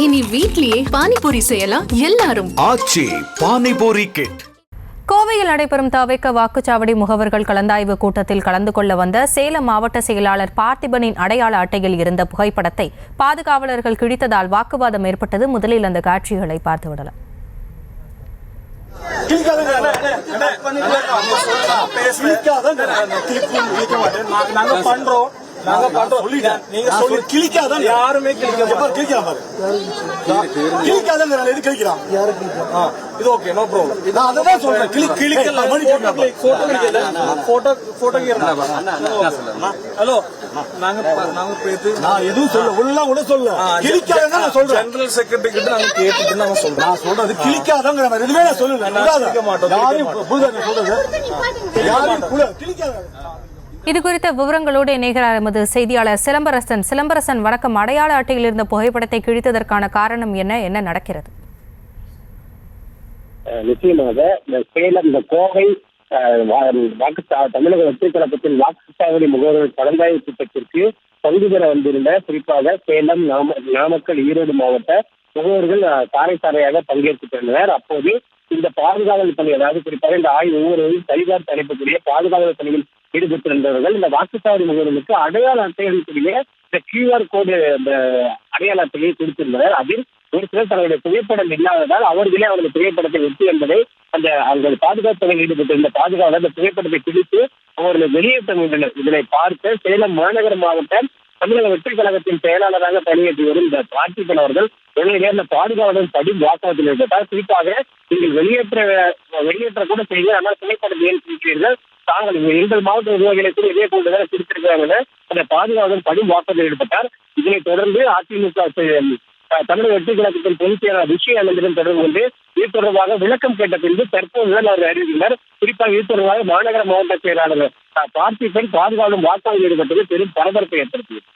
இனி வீட்லயே பானிபூரி செய்யலாம் எல்லாரும். ஆச்சி பானிபூரி கிட். கோவையில் நடைபெறும் தவிக வாக்குச்சாவடி முகவர்கள் கலந்தாய்வு கூட்டத்தில் கலந்து கொள்ள வந்த சேலம் மாவட்ட செயலாளர் பார்த்திபனின் அடையாள அட்டையில் இருந்த புகைப்படத்தை பாதுகாவலர்கள் கிழித்ததால் வாக்குவாதம் ஏற்பட்டது. முதலில் அந்த காட்சிகளை பார்த்துவிடலாம். யாருமே இது ஓகே நோ ப்ராப்ளம். நான் அதான் சொல்றேன், ஹலோ நாங்க நான் எதுவும் சொல்ல உள்ள சொல்ல கிளிக்காதான் நான் சொல்றேன். ஜெனரல் செக்ரட்டரி கிட்ட நாங்க கேட்டுட்டு நாங்க சொல்றோம். நான் சொல்றது கிளிக்காதாங்கிற மாதிரி எதுவுமே நான் சொல்லல. கிளிக்க மாட்டோம். யாரும் கிளிக்காத. இது குறித்த விவரங்களோடு இணைகிறார் எமது செய்தியாளர் சிலம்பரசன். சிலம்பரசன், வணக்கம். அடையாள அட்டையில் இருந்த புகைப்படத்தை கிழித்ததற்கான காரணம் என்ன நடக்கிறது? நிச்சயமாக இந்த சேலம், இந்த கோவை தமிழக வெற்றி கழகத்தின் வாக்குச்சாவடி முகவர்கள் கலந்தாய்வு கூட்டத்திற்கு பங்கு பெற வந்திருந்த குறிப்பாக சேலம், நாமக்கல், ஈரோடு மாவட்ட முகவர்கள் சாரையாக பங்கேற்கின்றனர். அப்போது இந்த பாதுகாவல் பணி, அதாவது குறிப்பாக இந்த ஒவ்வொருவரும் சரிபார்த்து அனுப்பக்கூடிய பாதுகாவல் பணியில் ஈடுபட்டிருந்தவர்கள் இந்த வாக்குச்சாவடி முகவர்களுக்கு அடையாள அட்டைகளுக்குரிய இந்த QR கோடு இந்த அடையாள அட்டையை கொடுத்திருந்தனர். அதில் ஒரு சிலர் தங்களுடைய புகைப்படம் இல்லாததால் அவர்களே அவர்கள் புகைப்படத்தை வெற்றி என்பதை அவர்கள் பாதுகாப்பு பணியில் ஈடுபட்டிருந்த பாதுகாவலர் அந்த புகைப்படத்தை பிடித்து அவர்களை வெளியேற்றமுள்ளனர். இதனை பார்த்த சேலம் மாநகர மாவட்ட தமிழக வெற்றி கழகத்தின் செயலாளராக பணியாற்றி வரும் இந்த பார்த்திபன் அவர்கள் உடனடியாக இந்த பாதுகாவலர் படி வாக்குவாதத்தில் ஈடுபட்டார். குறிப்பாக நீங்கள் வெளியேற்ற கூட செய்யுங்க, ஆனால் புகைப்படத்தை ஏன் பிடிக்கிறீர்கள், தாங்கள் எங்கள் மாவட்ட நிர்வாகிகளை கூட இதே போன்றதாக பிடித்திருக்கிறாங்க அந்த பாதுகாவலர் படி வாக்குவாதத்தில் ஈடுபட்டார். இதனைத் தொடர்ந்து அதிமுக தமிழக வெற்றி கழகத்தின் பொதுச் செயலாளர் விஷய அனந்தன் தொடர்பு கொண்டு இது தொடர்பாக விளக்கம் கேட்ட பின்பு தற்போதுதான் அவர் அறிவித்தார். குறிப்பாக இது தொடர்பாக மாநகர மாவட்ட செயலாளர் பார்த்திபன் பாதுகாவலும் வாக்குவாதத்தில் ஈடுபட்டது பெரும் பரபரப்பை ஏற்படுத்தியது.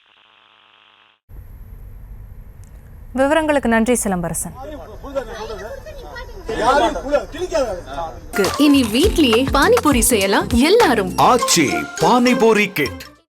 விவரங்களுக்கு நன்றி சிலம்பரசன். இனி வீட்லயே பானிபூரி செய்யலாம் எல்லாரும். ஆச்சி பானிபூரி கிட்.